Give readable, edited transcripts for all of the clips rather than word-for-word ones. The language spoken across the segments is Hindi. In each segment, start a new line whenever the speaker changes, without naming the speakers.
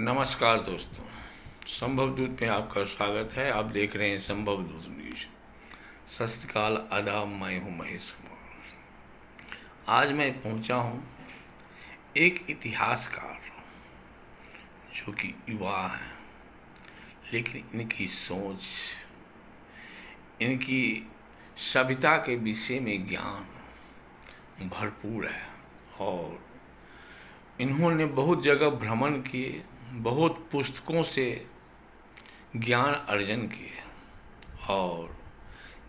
नमस्कार दोस्तों, संभव दूत में आपका स्वागत है। आप देख रहे हैं संभव दूत न्यूज। सत श्री अकाल, आदाब, मैं हूँ महेश कुमार। आज मैं पहुँचा हूँ एक इतिहासकार जो कि युवा हैं, लेकिन इनकी सोच, इनकी सभ्यता के विषय में ज्ञान भरपूर है और इन्होंने बहुत जगह भ्रमण किए, बहुत पुस्तकों से ज्ञान अर्जन किए और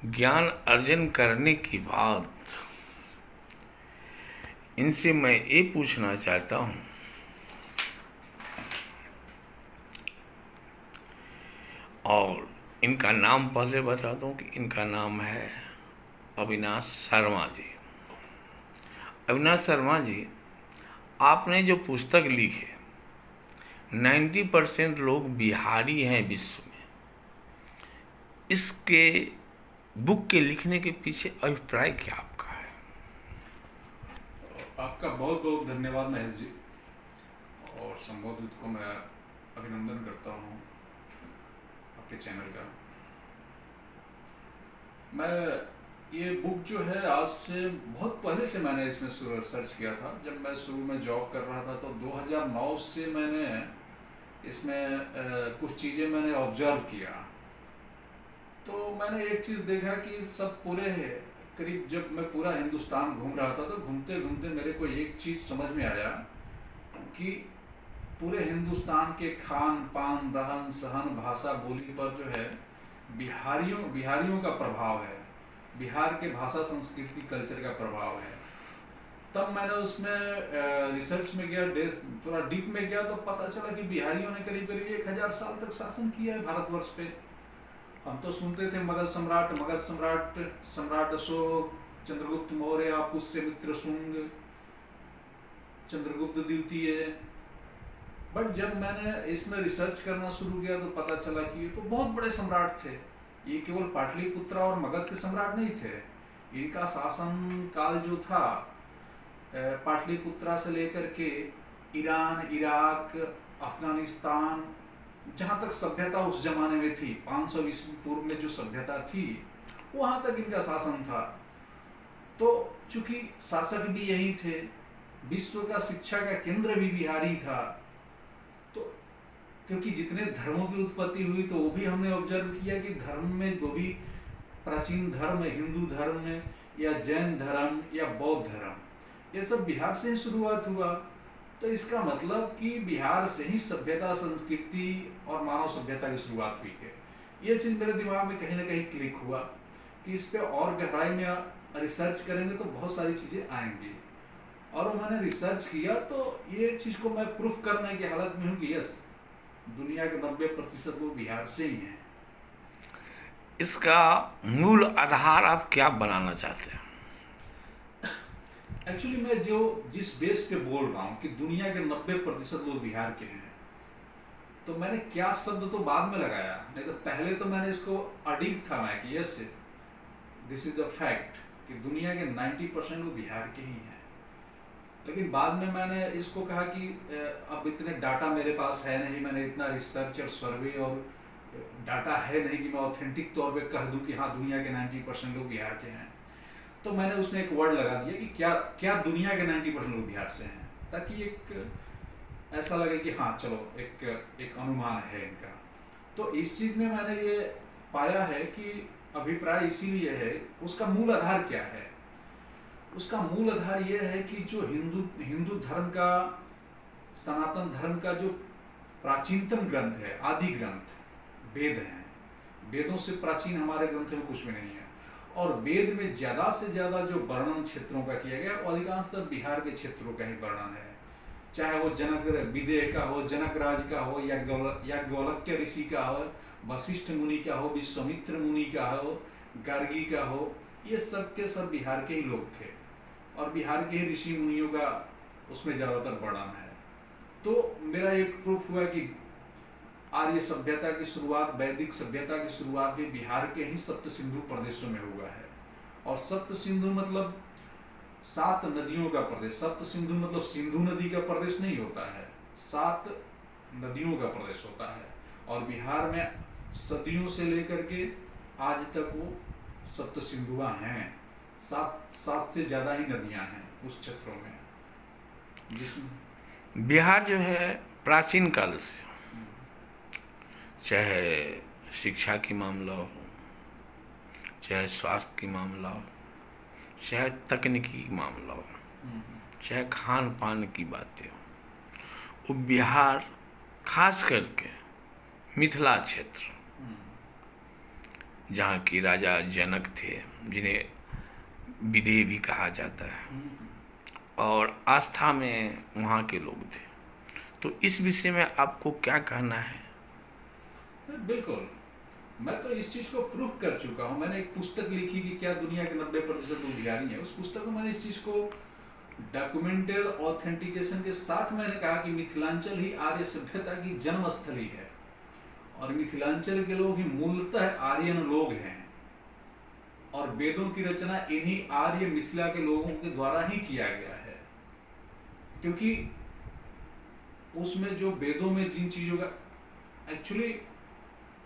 ज्ञान अर्जन करने के बाद इनसे मैं ये पूछना चाहता हूँ और इनका नाम पहले बता दूं कि इनका नाम है अविनाश शर्मा जी। अविनाश शर्मा जी, आपने जो पुस्तक लिखे 90% लोग बिहारी हैं विश्व में, इसके बुक के लिखने के पीछे अभिप्राय क्या आपका है?
आपका बहुत बहुत धन्यवाद महेश जी, और संबोधित को मैं अभिनंदन करता हूँ आपके चैनल का। मैं ये बुक जो है आज से बहुत पहले से मैंने इसमें सर्च किया था। जब मैं शुरू में जॉब कर रहा था तो 2009 से मैंने इसमें कुछ चीज़ें मैंने ऑब्जर्व किया। तो मैंने एक चीज़ देखा कि सब पूरे करीब जब मैं पूरा हिंदुस्तान घूम रहा था तो घूमते घूमते मेरे को एक चीज़ समझ में आया कि पूरे हिंदुस्तान के खान पान, रहन सहन, भाषा बोली पर जो है बिहारियों का प्रभाव है, बिहार के भाषा संस्कृति कल्चर का प्रभाव है। तब मैंने उसमें रिसर्च में गया, थोड़ा डीप में गया तो पता चला कि बिहारियों ने करीब करीब 1000 साल तक शासन किया है भारतवर्ष पे। हम तो सुनते थे मगध सम्राट अशोक, चंद्रगुप्त मौर्य, पुष्यमित्र शुंग, चंद्रगुप्त द्वितीय। बट जब मैंने इसमें रिसर्च करना शुरू किया तो पता चला कि ये तो बहुत बड़े सम्राट थे। ये केवल पाटलिपुत्र और मगध के सम्राट नहीं थे। इनका शासन काल जो था पाटलिपुत्रा से लेकर के ईरान, इराक, अफगानिस्तान, जहाँ तक सभ्यता उस जमाने में थी, 500 ईस्वी पूर्व में जो सभ्यता थी वहाँ तक इनका शासन था। तो चूंकि शासक भी यही थे, विश्व का शिक्षा का केंद्र भी बिहारी था, तो क्योंकि जितने धर्मों की उत्पत्ति हुई तो वो भी हमने ऑब्जर्व किया कि धर्म में वो भी प्राचीन धर्म, हिंदू धर्म या जैन धर्म या बौद्ध धर्म, ये सब बिहार से ही शुरुआत हुआ। तो इसका मतलब कि बिहार से ही सभ्यता, संस्कृति और मानव सभ्यता की शुरुआत हुई है। ये चीज़ मेरे दिमाग में कहीं ना कहीं क्लिक हुआ कि इस पर और गहराई में रिसर्च करेंगे तो बहुत सारी चीज़ें आएंगी। और मैंने रिसर्च किया तो ये चीज़ को मैं प्रूफ करने की हालत में हूँ कि यस, दुनिया के 90% लोग बिहार से ही हैं।
इसका मूल आधार आप क्या बनाना चाहते हैं?
एक्चुअली मैं जिस बेस पे बोल रहा हूँ कि दुनिया के 90% लोग बिहार के हैं, तो मैंने क्या शब्द तो बाद में लगाया, नहीं तो पहले तो मैंने इसको अडिग था मैं कि yes, this is the fact कि दुनिया के 90% लोग बिहार के ही हैं। लेकिन बाद में मैंने इसको कहा कि अब इतने डाटा मेरे पास है नहीं, मैंने इतना रिसर्च और सर्वे और डाटा है नहीं कि मैं ऑथेंटिक तौर पे कह दूं कि हाँ दुनिया के 90% लोग बिहार के हैं। तो मैंने उसमें एक वर्ड लगा दिया कि क्या दुनिया के 90% लोग बिहार से हैं, ताकि एक ऐसा लगे कि हाँ चलो एक अनुमान है इनका। तो इस चीज़ में मैंने ये पाया है कि अभिप्राय इसीलिए है। उसका मूल आधार क्या है? उसका मूल आधार यह है कि जो हिंदू धर्म का, सनातन धर्म का जो प्राचीनतम ग्रंथ है, आदि ग्रंथ वेद हैं। वेदों से प्राचीन हमारे ग्रंथ में कुछ भी नहीं है। और वेद में ज़्यादा से ज़्यादा जो वर्णन क्षेत्रों का किया गया वो अधिकांशतः बिहार के क्षेत्रों का ही वर्णन है। चाहे वो जनक विदेह का हो, जनक राज का हो, या याज्ञवल्क्य ऋषि का हो, वशिष्ठ मुनि का हो, विश्वामित्र मुनि का हो, गार्गी का हो, ये सब के सब बिहार के ही लोग थे और बिहार के ही ऋषि मुनियों का उसमें ज़्यादातर वर्णन है। तो मेरा एक प्रूफ हुआ कि आर्य सभ्यता की शुरुआत, वैदिक सभ्यता की शुरुआत भी बिहार के ही सप्त सिंधु प्रदेशों में हुआ है। और सप्त सिंधु मतलब 7 नदियों का प्रदेश। सप्त सिंधु मतलब सिंधु नदी का प्रदेश नहीं होता है, 7 नदियों का प्रदेश होता है, और बिहार में सदियों से लेकर के आज तक वो सप्त सिंधुआ हैं। सात सात से ज़्यादा ही नदियां हैं उस क्षेत्रों में, जिसमें
बिहार जो है प्राचीन काल से, चाहे शिक्षा की मामला हो, चाहे स्वास्थ्य की मामला हो, चाहे तकनीकी की मामला हो, चाहे खान पान की बातें हो, वो बिहार खास करके मिथिला क्षेत्र, जहाँ की राजा जनक थे, जिन्हें विदेह भी कहा जाता है, और आस्था में वहाँ के लोग थे। तो इस विषय में आपको क्या कहना है?
बिल्कुल, मैं तो इस चीज़ को प्रूफ कर चुका हूँ। मैंने एक पुस्तक लिखी कि क्या दुनिया के 90% लोग बिहारी हैं। उस पुस्तक में मैंने इस चीज़ को डॉक्यूमेंटल ऑथेंटिकेशन के साथ मैंने कहा कि मिथिलांचल ही आर्य सभ्यता की जन्मस्थली है, और मिथिलांचल के लोग ही मूलतः आर्यन लोग हैं, और वेदों की रचना इन्हीं आर्य मिथिला के लोगों के द्वारा ही किया गया है। क्योंकि उसमें जो वेदों में जिन चीज़ों का एक्चुअली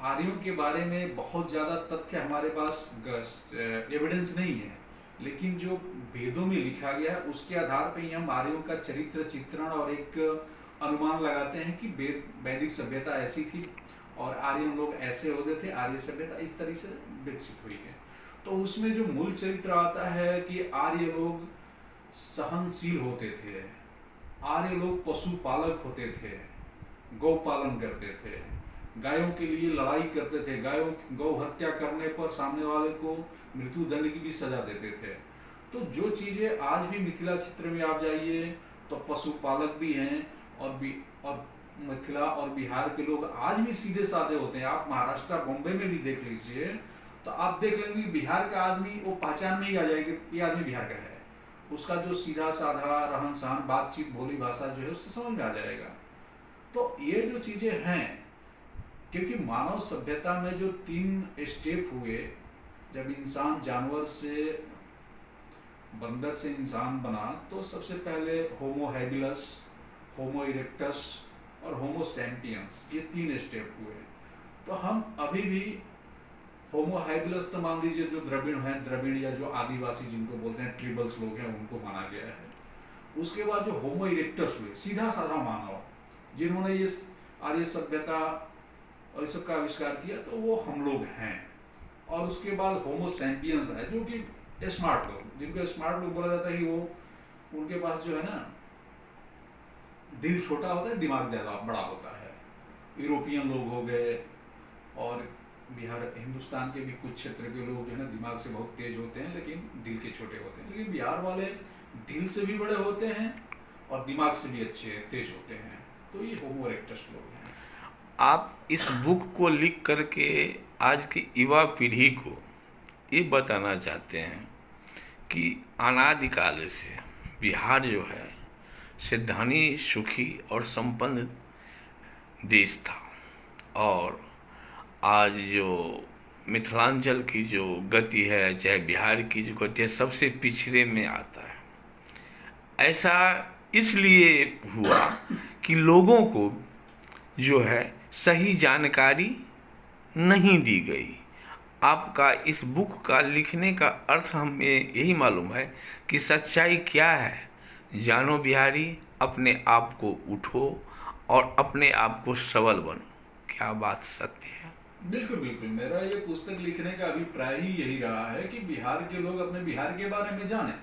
आर्यों के बारे में बहुत ज़्यादा तथ्य हमारे पास एविडेंस नहीं है, लेकिन जो वेदों में लिखा गया है उसके आधार पर ही हम आर्यों का चरित्र चित्रण और एक अनुमान लगाते हैं कि वैदिक सभ्यता ऐसी थी और आर्यन लोग ऐसे होते थे, आर्य सभ्यता इस तरह से विकसित हुई है। तो उसमें जो मूल चरित्र आता है कि आर्य लोग सहनशील होते थे, आर्य लोग पशुपालक होते थे, गौ पालन करते थे, गायों के लिए लड़ाई करते थे, गौ हत्या करने पर सामने वाले को मृत्यु दंड की भी सजा देते थे। तो जो चीज़ें आज भी मिथिला क्षेत्र में आप जाइए तो पशुपालक भी हैं, और मिथिला और बिहार के लोग आज भी सीधे साधे होते हैं। आप महाराष्ट्र बॉम्बे में भी देख लीजिए तो आप देख लेंगे बिहार का आदमी वो पहचान में ही आ जाएगा ये आदमी बिहार का है। उसका जो सीधा साधा रहन सहन, बातचीत, भोली भाषा जो है उससे समझ में आ जाएगा। तो ये जो चीज़ें हैं, क्योंकि मानव सभ्यता में जो 3 स्टेप हुए, जब इंसान जानवर से, बंदर से इंसान बना, तो सबसे पहले होमो हैबिलस, होमो इरेक्टस और होमो सैपियंस, ये 3 स्टेप हुए। तो हम अभी भी होमो हैबिलस तो मान लीजिए जो द्रविड़ या जो आदिवासी जिनको बोलते हैं ट्रिबल्स लोग हैं उनको माना गया है। उसके बाद जो होमो इरेक्टस हुए, सीधा साधा मानव, जिन्होंने ये आर्य सभ्यता और इस सब का आविष्कार किया, तो वो हम लोग हैं। और उसके बाद होमो सैपियंस है, जो कि स्मार्ट लोग, जिनको स्मार्ट लोग बोला जाता है कि वो उनके पास जो है ना दिल छोटा होता है, दिमाग ज़्यादा बड़ा होता है। यूरोपियन लोग हो गए, और बिहार हिंदुस्तान के भी कुछ क्षेत्र के लोग जो है ना दिमाग से बहुत तेज होते हैं लेकिन दिल के छोटे होते हैं। लेकिन बिहार वाले दिल से भी बड़े होते हैं और दिमाग से भी अच्छे तेज होते हैं। तो ये होमो इरेक्टस लोग हैं।
आप इस बुक को लिख करके आज की युवा पीढ़ी को ये बताना चाहते हैं कि अनादिकाल से बिहार जो है से धनी, सुखी और संपन्न देश था, और आज जो मिथिलांचल की जो गति है, चाहे बिहार की जो गति है, सबसे पिछड़े में आता है। ऐसा इसलिए हुआ कि लोगों को जो है सही जानकारी नहीं दी गई। आपका इस बुक का लिखने का अर्थ हमें यही मालूम है कि सच्चाई क्या है। जानो बिहारी, अपने आप को उठो और अपने आप को सबल बनो। क्या बात सत्य है?
बिल्कुल बिल्कुल, मेरा ये पुस्तक लिखने का अभिप्राय ही यही रहा है कि बिहार के लोग अपने बिहार के बारे में जानें,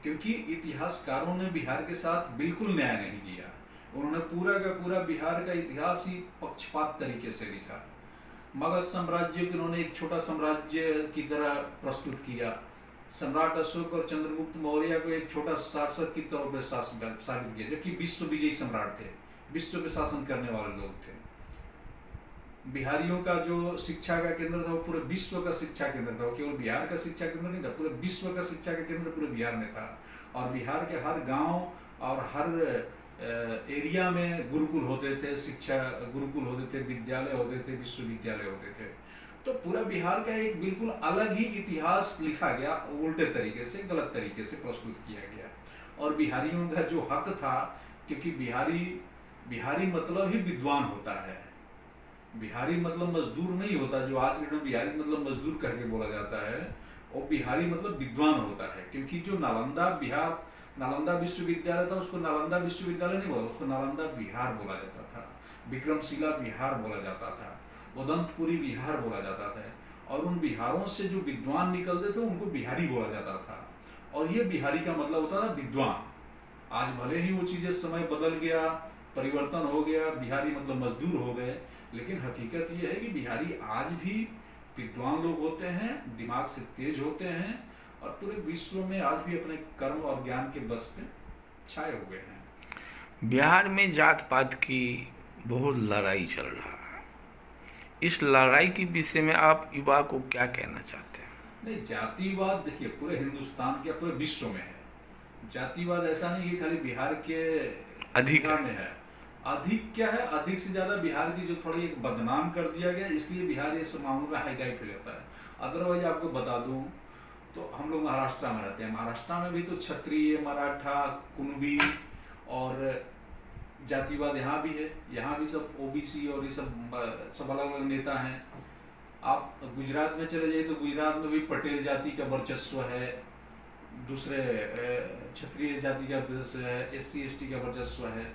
क्योंकि इतिहासकारों ने बिहार के साथ बिल्कुल न्याय नहीं किया। उन्होंने पूरा का पूरा बिहार का इतिहास ही पक्षपात तरीके से लिखा। मगध साम्राज्य को उन्होंने एक छोटा साम्राज्य की तरह प्रस्तुत किया। सम्राट अशोक और चंद्रगुप्त मौर्य को एक छोटा शासक की तौर पर साबित किया, जबकि विश्व विजयी सम्राट थे, विश्व पे शासन करने वाले लोग थे। बिहारियों का जो शिक्षा का केंद्र था वो पूरे विश्व का शिक्षा केंद्र था, वो केवल बिहार का शिक्षा केंद्र नहीं था, पूरे विश्व का शिक्षा का केंद्र पूरे बिहार में था। और बिहार के हर गांव और हर एरिया में गुरुकुल होते थे, शिक्षा गुरुकुल होते थे, विद्यालय होते थे, विश्वविद्यालय होते थे। तो पूरा बिहार का एक बिल्कुल अलग ही इतिहास लिखा गया, उल्टे तरीके से, गलत तरीके से प्रस्तुत किया गया। और बिहारियों का जो हक था, क्योंकि बिहारी बिहारी मतलब ही विद्वान होता है। बिहारी मतलब मजदूर नहीं होता, जो आज के टाइम बिहारी मतलब मजदूर कह के बोला जाता है, और बिहारी मतलब विद्वान होता है। क्योंकि जो नालंदा बिहार नालंदा विश्वविद्यालय था, उसको नालंदा विश्वविद्यालय नहीं बोला, उसको नालंदा विहार बोला जाता था, विक्रमशिला विहार बोला जाता था, उदंतपुरी विहार बोला जाता था। और उन बिहारों से जो विद्वान निकलते थे उनको बिहारी बोला जाता था। और ये बिहारी का मतलब होता था विद्वान। आज भले ही वो चीज़ें समय बदल गया, परिवर्तन हो गया, बिहारी मतलब मजदूर हो गए, लेकिन हकीकत ये है कि बिहारी आज भी विद्वान लोग होते हैं, दिमाग से तेज होते हैं, और पूरे विश्व में आज भी अपने कर्म और ज्ञान के बस पे छाए हुए हैं।
बिहार में जात पात की बहुत लड़ाई चल रहा है। इस लड़ाई के विषय में आप युवा को क्या कहना चाहते हैं?
नहीं, जातिवाद देखिए पूरे हिंदुस्तान के, पूरे विश्व में है। जातिवाद ऐसा नहीं कि खाली बिहार के
अधिक
बिहार में है। अधिक क्या है, अधिक से ज़्यादा बिहार की जो थोड़ी एक बदनाम कर दिया गया, इसलिए बिहार इस मामले में हाईलाइट हो जाता है। अदरवाइज आपको बता दूं तो हम लोग महाराष्ट्र में रहते हैं। महाराष्ट्र में भी तो क्षत्रिय, मराठा, कुणबी और जातिवाद यहाँ भी है। यहाँ भी सब ओबीसी और ये सब अलग अलग नेता हैं। आप गुजरात में चले जाइए तो गुजरात में भी पटेल जाति का वर्चस्व है, दूसरे क्षत्रिय जाति का वर्चस्व है, SC ST का वर्चस्व है।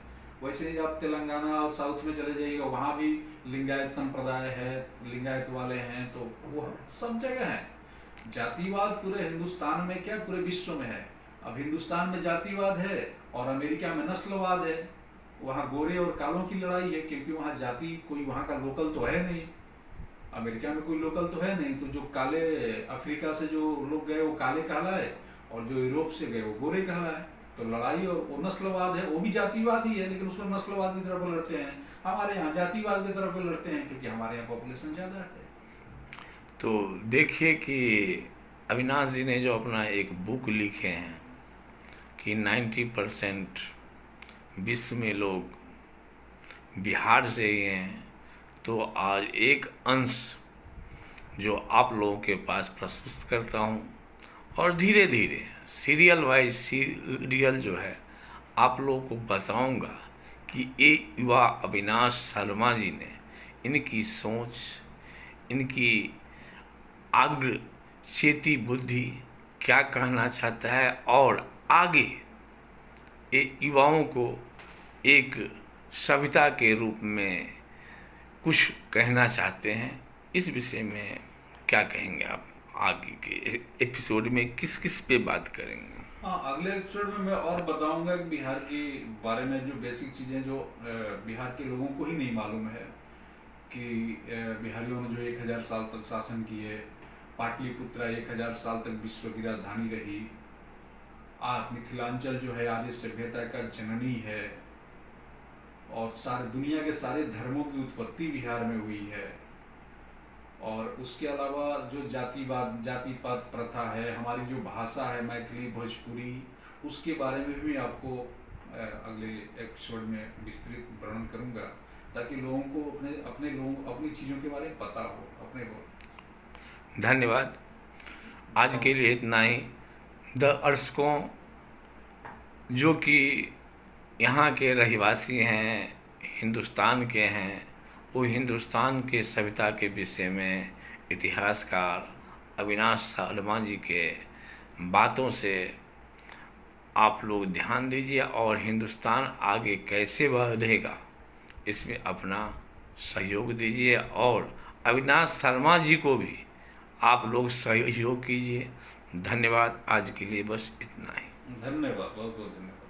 वैसे ही आप तेलंगाना और साउथ में चले जाइएगा, वहाँ भी लिंगायत संप्रदाय है, लिंगायत वाले हैं, तो वो सब जगह है। जातिवाद पूरे हिंदुस्तान में क्या, पूरे विश्व में है। अब हिंदुस्तान में जातिवाद है और अमेरिका में नस्लवाद है। वहाँ गोरे और कालों की लड़ाई है, क्योंकि वहाँ जाति कोई वहाँ का लोकल तो है नहीं। अमेरिका में कोई लोकल तो है नहीं, तो जो काले अफ्रीका से जो लोग गए वो काले कहलाए, और जो यूरोप से गए वो गोरे कहलाए। तो लड़ाई और वो नस्लवाद है, वो भी जातिवाद ही है, लेकिन उसको नस्लवाद की तरफ लड़ते हैं। हमारे यहाँ जातिवाद की तरफ लड़ते हैं, क्योंकि हमारे यहाँ पॉपुलेशन ज़्यादा है।
तो देखिए कि अविनाश जी ने जो अपना एक बुक लिखे हैं कि 90% विश्व में लोग बिहार से ही हैं, तो आज एक अंश जो आप लोगों के पास प्रस्तुत करता हूँ, और धीरे धीरे सीरियल वाइज सीरियल जो है आप लोगों को बताऊंगा कि ये युवा अविनाश शर्मा जी ने, इनकी सोच, इनकी आग्र चेती बुद्धि क्या कहना चाहता है, और आगे ये युवाओं को एक सभ्यता के रूप में कुछ कहना चाहते हैं। इस विषय में क्या कहेंगे आप? आगे के एपिसोड में किस किस पे बात करेंगे?
हाँ, अगले एपिसोड में मैं और बताऊंगा कि बिहार के बारे में जो बेसिक चीज़ें जो बिहार के लोगों को ही नहीं मालूम है, कि बिहारियों ने जो 1000 साल तक शासन किए, पाटलिपुत्रा 1000 साल तक विश्व की राजधानी रही, मिथिलांचल जो है आर्य सभ्यता का जननी है, और सारे दुनिया के सारे धर्मों की उत्पत्ति बिहार में हुई है। और उसके अलावा जो जातिवाद, जातिपात प्रथा है, हमारी जो भाषा है मैथिली भोजपुरी, उसके बारे में भी मैं आपको अगले एपिसोड में विस्तृत वर्णन करूंगा, ताकि लोगों को अपनी चीज़ों के बारे में पता हो, अपने को।
धन्यवाद। आज के लिए इतना ही। दर्शकों जो कि यहाँ के रहवासी हैं, हिंदुस्तान के हैं, वो हिंदुस्तान के सभ्यता के विषय में इतिहासकार अविनाश शर्मा जी के बातों से आप लोग ध्यान दीजिए, और हिंदुस्तान आगे कैसे बढ़ेगा इसमें अपना सहयोग दीजिए, और अविनाश शर्मा जी को भी आप लोग सहयोग कीजिए। धन्यवाद। आज के लिए बस इतना ही।
धन्यवाद, बहुत बहुत धन्यवाद।